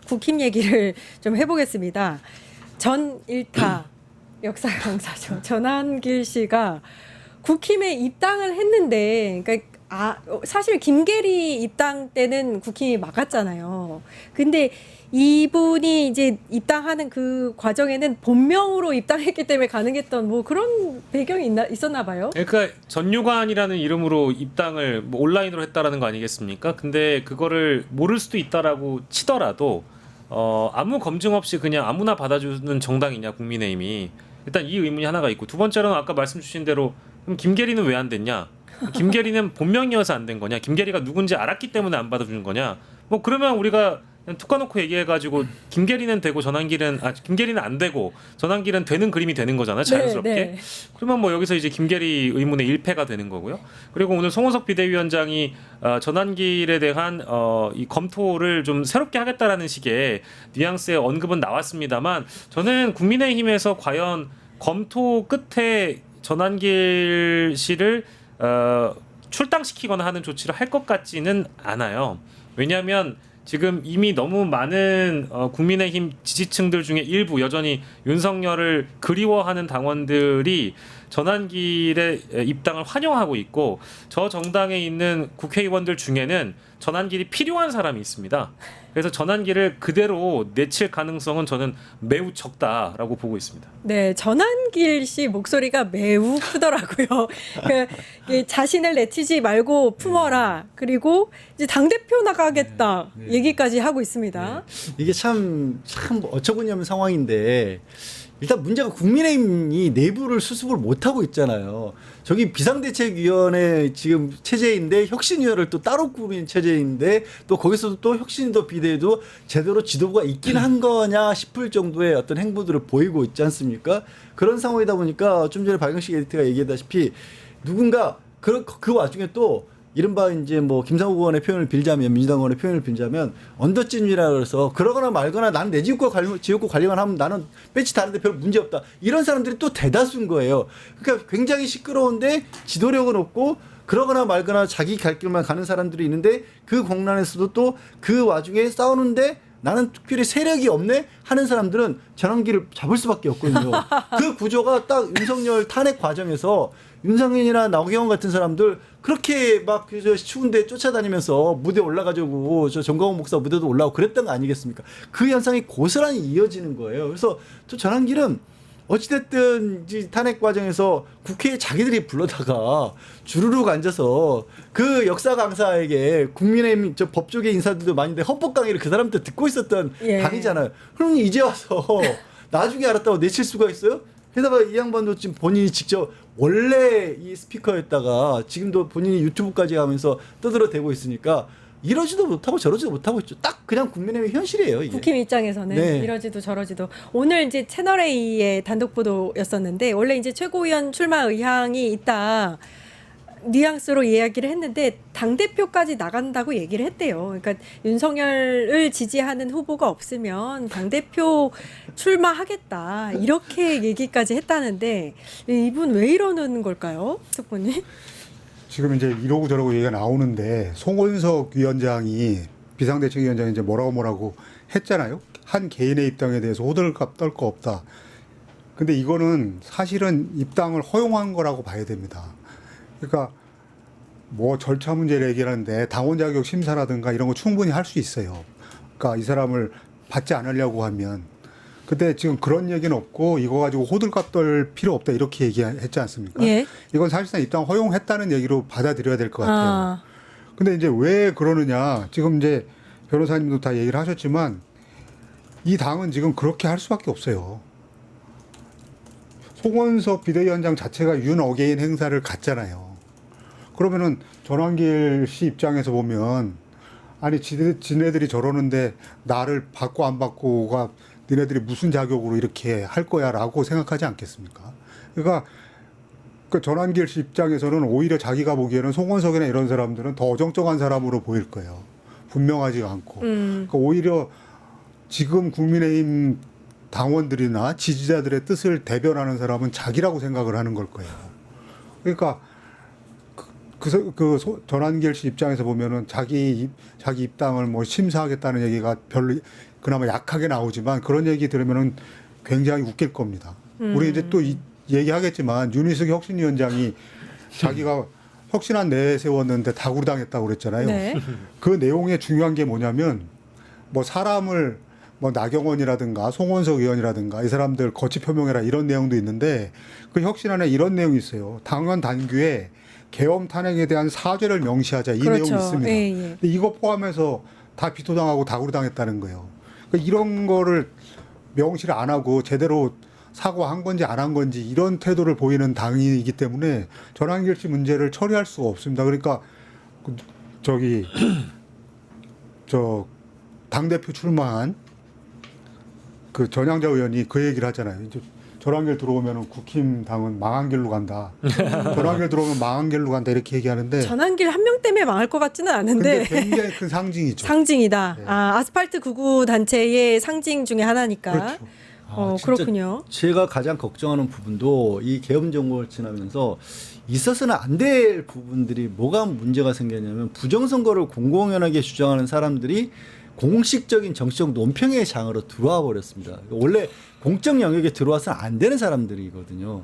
국힘 얘기를 좀 해보겠습니다. 전 일타 역사 강사죠. 전한길 씨가 국힘에 입당을 했는데, 그러니까 사실 김계리 입당 때는 국힘이 막았잖아요. 근데 이분이 이제 입당하는 그 과정에는 본명으로 입당했기 때문에 가능했던 뭐 그런 배경이 있었나 봐요. 그러니까 전유관이라는 이름으로 입당을 뭐 온라인으로 했다라는 거 아니겠습니까? 근데 그거를 모를 수도 있다라고 치더라도 아무 검증 없이 그냥 아무나 받아주는 정당이냐 국민의힘이, 일단 이 의문이 하나가 있고, 두 번째로는 아까 말씀 주신 대로 그럼 김계리는 왜 안 됐냐? 김계리는 본명이어서 안 된 거냐? 김계리가 누군지 알았기 때문에 안 받아주는 거냐? 뭐 그러면 우리가 그냥 툭 까놓고 얘기해가지고 김계리는 되고 김계리는 안 되고 전환길은 되는 그림이 되는 거잖아요, 자연스럽게. 네. 그러면 뭐 여기서 이제 김계리 의문의 일패가 되는 거고요. 그리고 오늘 송원석 비대위원장이 전환길에 대한 이 검토를 좀 새롭게 하겠다라는 식의 뉘앙스의 언급은 나왔습니다만, 저는 국민의힘에서 과연 검토 끝에 전환길 씨를 출당시키거나 하는 조치를 할 것 같지는 않아요. 왜냐하면 지금 이미 너무 많은 국민의힘 지지층들 중에 일부, 여전히 윤석열을 그리워하는 당원들이 전환길의 입당을 환영하고 있고, 저 정당에 있는 국회의원들 중에는 전환길이 필요한 사람이 있습니다. 그래서 전환길을 그대로 내칠 가능성은 저는 매우 적다라고 보고 있습니다. 네, 전한길 씨 목소리가 매우 크더라고요. 자신을 내치지 말고 품어라. 그리고 이제 당대표 나가겠다. 얘기까지 하고 있습니다. 이게 참 어처구니 없는 상황인데, 일단 문제가 국민의힘이 내부를 수습을 못하고 있잖아요. 저기 비상대책위원회 지금 체제인데 혁신위원회를 또 따로 꾸린 체제인데, 또 거기서도 또 혁신도 비대위도 제대로 지도부가 있긴 한 거냐 싶을 정도의 어떤 행보들을 보이고 있지 않습니까? 그런 상황이다 보니까 좀 전에 박영식 에디터가 얘기했다시피 누군가 그 와중에 또 이른바 이제 뭐 김상욱 의원의 표현을 빌자면, 민주당 의원의 표현을 빌자면 언더찐이라 그래서 그러거나 말거나 나는 내 지역구 관리만 하면 나는 배치 다른데 별 문제 없다, 이런 사람들이 또 대다수인 거예요. 그러니까 굉장히 시끄러운데 지도력은 없고 그러거나 말거나 자기 갈 길만 가는 사람들이 있는데, 그 공란에서도 또 그 와중에 싸우는데 나는 특별히 세력이 없네 하는 사람들은 전환길을 잡을 수밖에 없거든요. 그 구조가 딱 윤석열 탄핵 과정에서 윤상현이나 나경원 같은 사람들 그렇게 막 추운데 쫓아다니면서 무대 올라가지고 저 정광훈 목사 무대도 올라오고 그랬던 거 아니겠습니까? 그 현상이 고스란히 이어지는 거예요. 그래서 저 전환길은 어찌됐든 이 탄핵 과정에서 국회에 자기들이 불러다가 주르륵 앉아서 그 역사 강사에게 국민의힘 저 법조계 인사들도 많은데 헌법 강의를 그 사람들 듣고 있었던 강의잖아요. 그럼 이제 와서 나중에 알았다고 내칠 수가 있어요? 게다가 이 양반도 지금 본인이 직접 원래 이 스피커였다가 지금도 본인이 유튜브까지 하면서 떠들어대고 있으니까 이러지도 못하고 저러지도 못하고 있죠. 딱 그냥 국민의힘의 현실이에요, 이게. 국힘 입장에서는 네. 이러지도 저러지도. 오늘 이제 채널A의 단독 보도였었는데, 원래 이제 최고위원 출마 의향이 있다 뉘앙스로 이야기를 했는데 당대표까지 나간다고 얘기를 했대요. 그러니까 윤석열을 지지하는 후보가 없으면 당대표 출마하겠다, 이렇게 얘기까지 했다는데, 이분 왜 이러는 걸까요, 특보님? 지금 이제 이러고 저러고 얘기가 나오는데, 송원석 위원장이 비상대책위원장이 이제 뭐라고 했잖아요. 한 개인의 입당에 대해서 호들갑 떨 거 없다. 근데 이거는 사실은 입당을 허용한 거라고 봐야 됩니다. 그러니까 뭐 절차 문제를 얘기하는데 당원 자격 심사라든가 이런 거 충분히 할 수 있어요. 그러니까 이 사람을 받지 않으려고 하면. 근데 지금 그런 얘기는 없고 이거 가지고 호들갑 떨 필요 없다 이렇게 얘기했지 않습니까? 예. 이건 사실상 입당 허용했다는 얘기로 받아들여야 될 것 같아요. 근데 이제 왜 그러느냐. 지금 이제 변호사님도 다 얘기를 하셨지만 이 당은 지금 그렇게 할 수밖에 없어요. 송원석 비대위원장 자체가 윤 어게인 행사를 갔잖아요. 그러면은 전환길 씨 입장에서 보면, 아니 지네들이 저러는데 나를 받고 안 받고가 니네들이 무슨 자격으로 이렇게 할 거야라고 생각하지 않겠습니까? 그러니까 그 전환길 씨 입장에서는 오히려 자기가 보기에는 송원석이나 이런 사람들은 더 어정쩡한 사람으로 보일 거예요. 분명하지가 않고. 그러니까 오히려 지금 국민의힘 당원들이나 지지자들의 뜻을 대변하는 사람은 자기라고 생각을 하는 걸 거예요. 그러니까 전환길 씨 입장에서 보면은 자기 입당을 뭐 심사하겠다는 얘기가 별로 그나마 약하게 나오지만 그런 얘기 들으면은 굉장히 웃길 겁니다. 우리 이제 또 얘기하겠지만 윤희숙 혁신위원장이 자기가 혁신안 내세웠는데 다구당했다고 그랬잖아요. 네. 그 내용의 중요한 게 뭐냐면 뭐 사람을 뭐 나경원이라든가 송원석 의원이라든가 이 사람들 거취 표명해라 이런 내용도 있는데 그 혁신안에 이런 내용이 있어요. 당원 당규에 계엄 탄핵에 대한 사죄를 명시하자 이 그렇죠. 내용이 있습니다. 예, 예. 근데 이거 포함해서 다 비토당하고 다구당했다는 거예요. 그러니까 이런 거를 명시를 안 하고 제대로 사과한 건지 안 한 건지 이런 태도를 보이는 당이기 때문에 전환길 씨 문제를 처리할 수가 없습니다. 그러니까 저 당대표 출마한 그 전향자 의원이 그 얘기를 하잖아요. 이제 전환길 들어오면 국힘당은 망한 길로 간다. 전환길 들어오면 망한 길로 간다 이렇게 얘기하는데 전환길 한 명 때문에 망할 것 같지는 않은데 근데 굉장히 큰 상징이죠. 상징이다. 네. 아스팔트 구구 단체의 상징 중에 하나니까. 그렇죠. 진짜 그렇군요. 제가 가장 걱정하는 부분도 이 계엄 정국을 지나면서 있어서는 안 될 부분들이 뭐가 문제가 생겼냐면 부정선거를 공공연하게 주장하는 사람들이 공식적인 정치적 논평의 장으로 들어와 버렸습니다. 원래 공적 영역에 들어와서는 안 되는 사람들이거든요.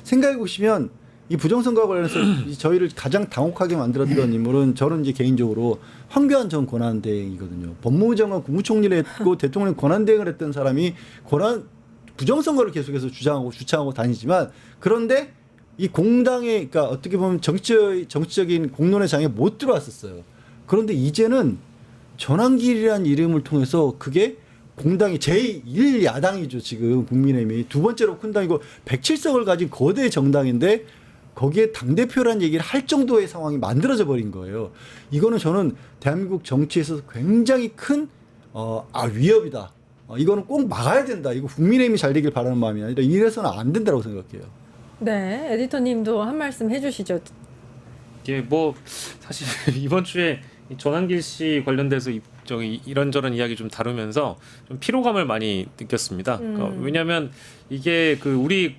생각해 보시면 이 부정선거와 관련해서 저희를 가장 당혹하게 만들었던 인물은 저는 이제 개인적으로 황교안 전 권한대행이거든요. 법무부 장관 국무총리를 했고 대통령 권한대행을 했던 사람이 부정선거를 계속해서 주창하고 다니지만 그런데 이 공당에 그러니까 어떻게 보면 정치적인 공론의 장에 못 들어왔었어요. 그런데 이제는 전환길이라는 이름을 통해서 그게 공당이 제1야당이죠. 지금 국민의힘이 두 번째로 큰 당이고 107석을 가진 거대 정당인데 거기에 당대표라는 얘기를 할 정도의 상황이 만들어져 버린 거예요. 이거는 저는 대한민국 정치에서 굉장히 큰 위협이다. 이거는 꼭 막아야 된다. 이거 국민의힘이 잘 되길 바라는 마음이 아니라 이래서는 안 된다고 생각해요. 네, 에디터님도 한 말씀 해주시죠. 예, 뭐 사실 이번 주에 이 전환길 씨 관련돼서 이런저런 이야기 좀 다루면서 좀 피로감을 많이 느꼈습니다. 그러니까 왜냐하면 이게 우리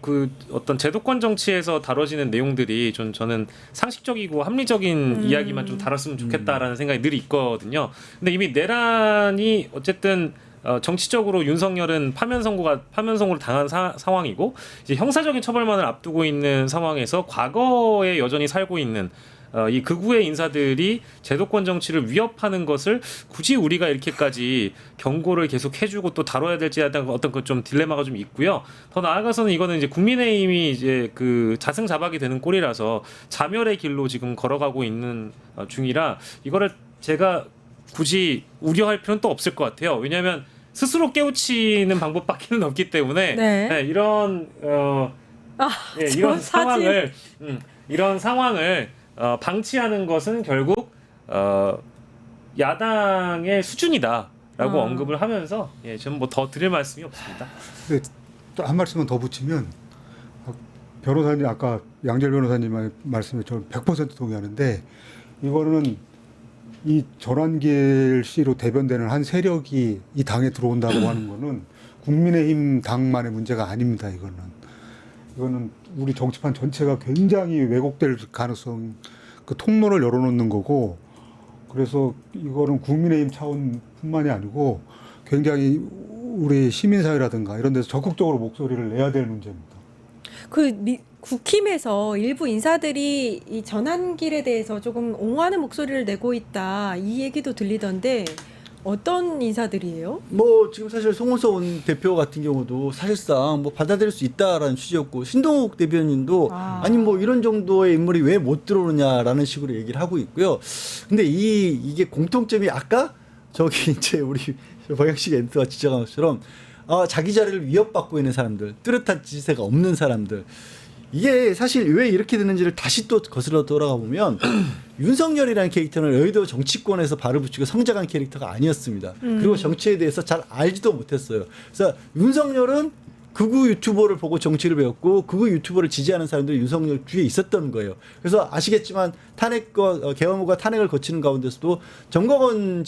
어떤 제도권 정치에서 다뤄지는 내용들이 저는 상식적이고 합리적인 이야기만 좀 다뤘으면 좋겠다라는 생각이 늘 있거든요. 근데 이미 내란이 어쨌든 정치적으로 윤석열은 파면 선고를 당한 상황이고 이제 형사적인 처벌만을 앞두고 있는 상황에서 과거에 여전히 살고 있는 이 극우의 인사들이 제도권 정치를 위협하는 것을 굳이 우리가 이렇게까지 경고를 계속 해주고 또 다뤄야 될지 어떤 그 좀 딜레마가 좀 있고요. 더 나아가서는 이거는 이제 국민의힘이 이제 자승자박이 되는 꼴이라서 자멸의 길로 지금 걸어가고 있는 중이라 이거를 제가 굳이 우려할 필요는 또 없을 것 같아요. 왜냐하면 스스로 깨우치는 방법밖에는 없기 때문에 네. 이런 이런 상황을 방치하는 것은 결국 야당의 수준이다라고 언급을 하면서 저는 뭐 더 드릴 말씀이 없습니다. 근데 또 한 말씀만 더 붙이면 변호사님 아까 양절 변호사님 말씀에 저는 100% 동의하는데 이거는 이 전환길 씨로 대변되는 한 세력이 이 당에 들어온다고 하는 거는 국민의힘 당만의 문제가 아닙니다. 이거는 우리 정치판 전체가 굉장히 왜곡될 가능성 그 통로를 열어놓는 거고 그래서 이거는 국민의힘 차원뿐만이 아니고 굉장히 우리 시민사회라든가 이런 데서 적극적으로 목소리를 내야 될 문제입니다. 국힘에서 일부 인사들이 이 전환길에 대해서 조금 옹호하는 목소리를 내고 있다 이 얘기도 들리던데 어떤 인사들이에요? 뭐 지금 사실 송원석 대표 같은 경우도 사실상 뭐 받아들일 수 있다라는 취지였고 신동욱 대변인도 아니 뭐 이런 정도의 인물이 왜 못 들어오느냐라는 식으로 얘기를 하고 있고요. 근데 이게 공통점이 아까 저기 이제 우리 박영식 엔터가 지적한 것처럼 자기 자리를 위협받고 있는 사람들, 뚜렷한 지지세가 없는 사람들. 이게 사실 왜 이렇게 되는지를 다시 또 거슬러 돌아가 보면 윤석열이라는 캐릭터는 여의도 정치권에서 발을 붙이고 성장한 캐릭터가 아니었습니다. 그리고 정치에 대해서 잘 알지도 못했어요. 그래서 윤석열은 극우 유튜버를 보고 정치를 배웠고 극우 유튜버를 지지하는 사람들이 윤석열 뒤에 있었던 거예요. 그래서 아시겠지만 계엄과 탄핵을 거치는 가운데서도 정광훈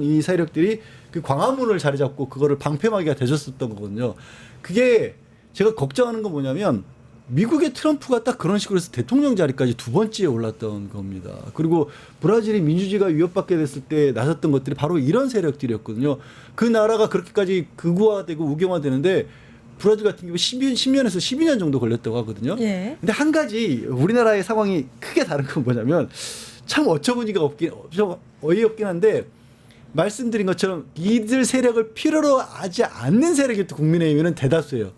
이 세력들이 그 광화문을 자리 잡고 그거를 방패막이가 되셨었던 거거든요. 그게 제가 걱정하는 건 뭐냐면 미국의 트럼프가 딱 그런 식으로 해서 대통령 자리까지 두 번째에 올랐던 겁니다. 그리고 브라질이 민주주의가 위협받게 됐을 때 나섰던 것들이 바로 이런 세력들이었거든요. 그 나라가 그렇게까지 극우화되고 우경화되는데 브라질 같은 경우 10년에서 12년 정도 걸렸다고 하거든요. 예. 근데 한 가지 우리나라의 상황이 크게 다른 건 뭐냐면 참 어처구니가 좀 어이없긴 한데 말씀드린 것처럼 이들 세력을 필요로 하지 않는 세력이 또 국민의힘에는 대다수예요.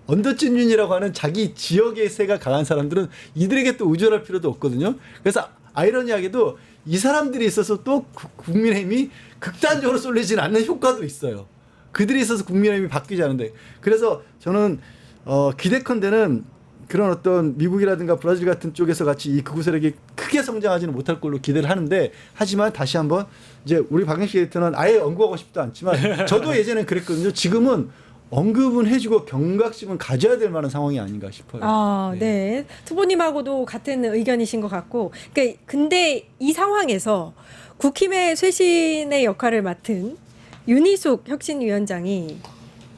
언더진윤이라고 하는 자기 지역의 세가 강한 사람들은 이들에게 또 의존할 필요도 없거든요. 그래서 아이러니하게도 이 사람들이 있어서 또 국민의힘이 극단적으로 쏠리지는 않는 효과도 있어요. 그들이 있어서 국민의힘이 바뀌지 않은데. 그래서 저는 기대컨대는 그런 어떤 미국이라든가 브라질 같은 쪽에서 같이 이 극우 세력이 크게 성장하지는 못할 걸로 기대를 하는데, 하지만 다시 한번 이제 우리 박영식 에디터는 아예 언급하고 싶지도 않지만 저도 예전엔 그랬거든요. 지금은 언급은 해주고 경각심은 가져야 될 만한 상황이 아닌가 싶어요. 아, 네. 투보님하고도 같은 의견이신 것 같고, 그러니까 근데 이 상황에서 국힘의 쇄신의 역할을 맡은 윤희숙 혁신위원장이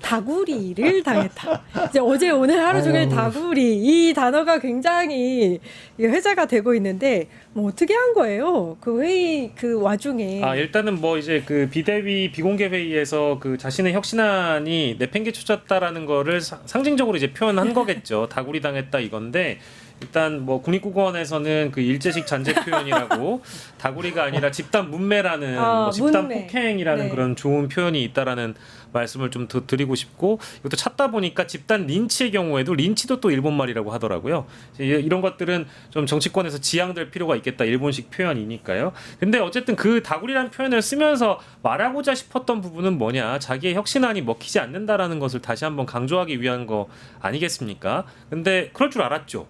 다구리를 당했다. 이제 어제 오늘 하루 종일 다구리 이 단어가 굉장히 회자가 되고 있는데 뭐 어떻게 한 거예요? 그 회의 그 와중에. 일단은 뭐 이제 그 비대위 비공개 회의에서 그 자신의 혁신안이 내팽개쳐졌다라는 거를 상징적으로 이제 표현한 거겠죠. 다구리 당했다 이건데. 일단 뭐 국립국어원에서는 그 일제식 잔재 표현이라고 다구리가 아니라 집단 문매라는 뭐 집단 문매. 폭행이라는 네. 그런 좋은 표현이 있다라는 말씀을 좀 더 드리고 싶고, 이것도 찾다 보니까 집단 린치의 경우에도 린치도 또 일본 말이라고 하더라고요. 이런 것들은 좀 정치권에서 지양될 필요가 있겠다, 일본식 표현이니까요. 근데 어쨌든 그 다구리라는 표현을 쓰면서 말하고자 싶었던 부분은 뭐냐, 자기의 혁신안이 먹히지 않는다라는 것을 다시 한번 강조하기 위한 거 아니겠습니까? 근데 그럴 줄 알았죠.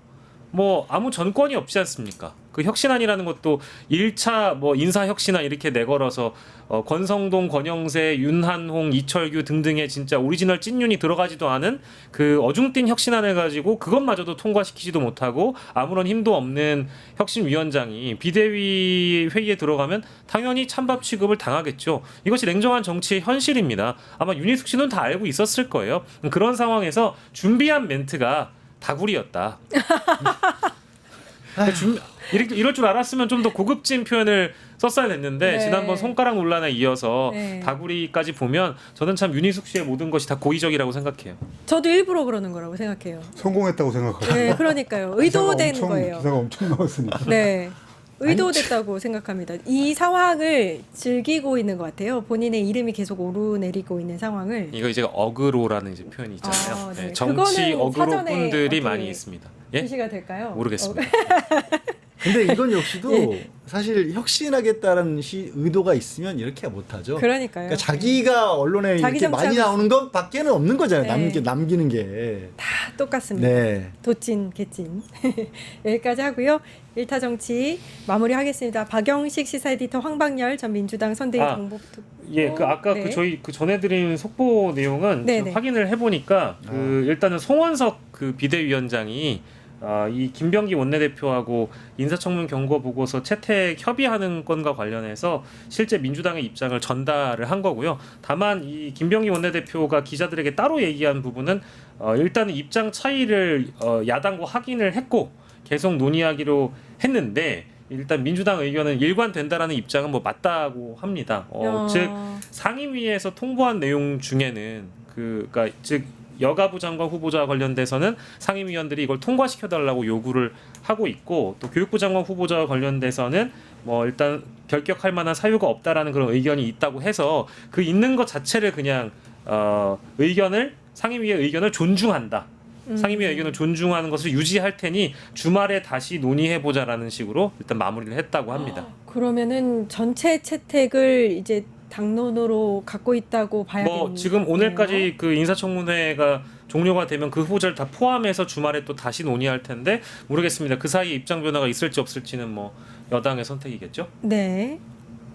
뭐 아무 전권이 없지 않습니까? 그 혁신안이라는 것도 1차 뭐 인사혁신안 이렇게 내걸어서 권성동, 권영세, 윤한홍, 이철규 등등의 진짜 오리지널 찐윤이 들어가지도 않은 그 어중뛴 혁신안을 가지고 그것마저도 통과시키지도 못하고 아무런 힘도 없는 혁신위원장이 비대위 회의에 들어가면 당연히 찬밥 취급을 당하겠죠. 이것이 냉정한 정치의 현실입니다. 아마 윤희숙 씨는 다 알고 있었을 거예요. 그런 상황에서 준비한 멘트가 다구리였다. 이럴 줄 알았으면 좀 더 고급진 표현을 썼어야 됐는데, 네. 지난번 손가락 논란에 이어서 네. 다구리까지 보면 저는 참 윤희숙 씨의 모든 것이 다 고의적이라고 생각해요. 저도 일부러 그러는 거라고 생각해요. 성공했다고 생각하고. 네, 그러니까요. 의도된 거예요. 기사가 엄청 나왔으니까. 네. 의도됐다고 생각합니다. 이 상황을 즐기고 있는 것 같아요. 본인의 이름이 계속 오르내리고 있는 상황을. 이거 이제 어그로라는 이제 표현이 있잖아요. 네. 정치 그거는 어그로 사전에 분들이 어떻게 많이 있습니다. 예? 지시가 될까요? 모르겠습니다. 근데 이건 역시도 사실 혁신하겠다는 의도가 있으면 이렇게 못하죠. 그러니까요. 그러니까 자기가 언론에 자기 이렇게 많이 정치하고 나오는 것 밖에는 없는 거잖아요. 네. 남기는 게. 다 똑같습니다. 네. 도찐 개찐 여기까지 하고요. 1타 정치 마무리하겠습니다. 박영식 시사 에디터, 황방열 전 민주당 선대위 정보부. 예, 그 아까 네. 그 저희 그 전해드린 속보 내용은 네, 좀 네. 확인을 해보니까 그 일단은 송원석 그 비대위원장이 이 김병기 원내대표하고 인사청문 경고 보고서 채택 협의하는 건과 관련해서 실제 민주당의 입장을 전달을 한 거고요. 다만 이 김병기 원내대표가 기자들에게 따로 얘기한 부분은 일단은 입장 차이를 야당과 확인을 했고 계속 논의하기로 했는데, 일단 민주당 의견은 일관된다라는 입장은 뭐 맞다고 합니다. 즉 상임위에서 통보한 내용 중에는 그러니까 즉 여가부 장관 후보자와 관련돼서는 상임위원들이 이걸 통과시켜달라고 요구를 하고 있고, 또 교육부 장관 후보자와 관련돼서는 뭐 일단 결격할 만한 사유가 없다라는 그런 의견이 있다고 해서 그 있는 것 자체를 그냥 상임위의 의견을 존중한다. 상임위의 의견을 존중하는 것을 유지할 테니 주말에 다시 논의해보자라는 식으로 일단 마무리를 했다고 합니다. 그러면은 전체 채택을 이제 당론으로 갖고 있다고 봐야겠네요. 뭐 지금 오늘까지 그 인사청문회가 종료가 되면 그 후보자를 다 포함해서 주말에 또 다시 논의할 텐데 모르겠습니다. 그 사이에 입장 변화가 있을지 없을지는 뭐 여당의 선택이겠죠. 네.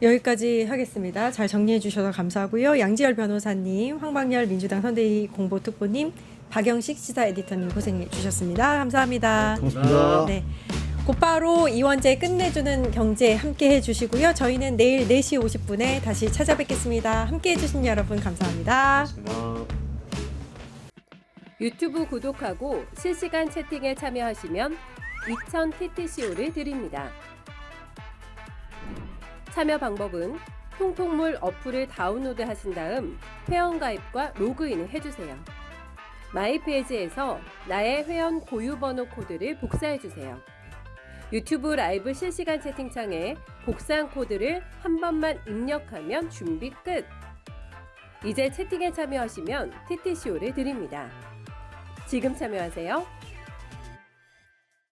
여기까지 하겠습니다. 잘 정리해 주셔서 감사하고요. 양지열 변호사님, 황방열 민주당 선대위 공보특보님, 박영식 시사 에디터님 고생해 주셨습니다. 감사합니다. 고맙습니다. 네. 곧바로 이원재 끝내주는 경제 함께 해주시고요. 저희는 내일 4시 50분에 다시 찾아뵙겠습니다. 함께 해주신 여러분 감사합니다. 고맙습니다. 유튜브 구독하고 실시간 채팅에 참여하시면 2000TTCO를 드립니다. 참여 방법은 통통물 어플을 다운로드 하신 다음 회원가입과 로그인을 해주세요. 마이페이지에서 나의 회원 고유번호 코드를 복사해주세요. 유튜브 라이브 실시간 채팅창에 복사한 코드를 한 번만 입력하면 준비 끝! 이제 채팅에 참여하시면 TTCO를 드립니다. 지금 참여하세요.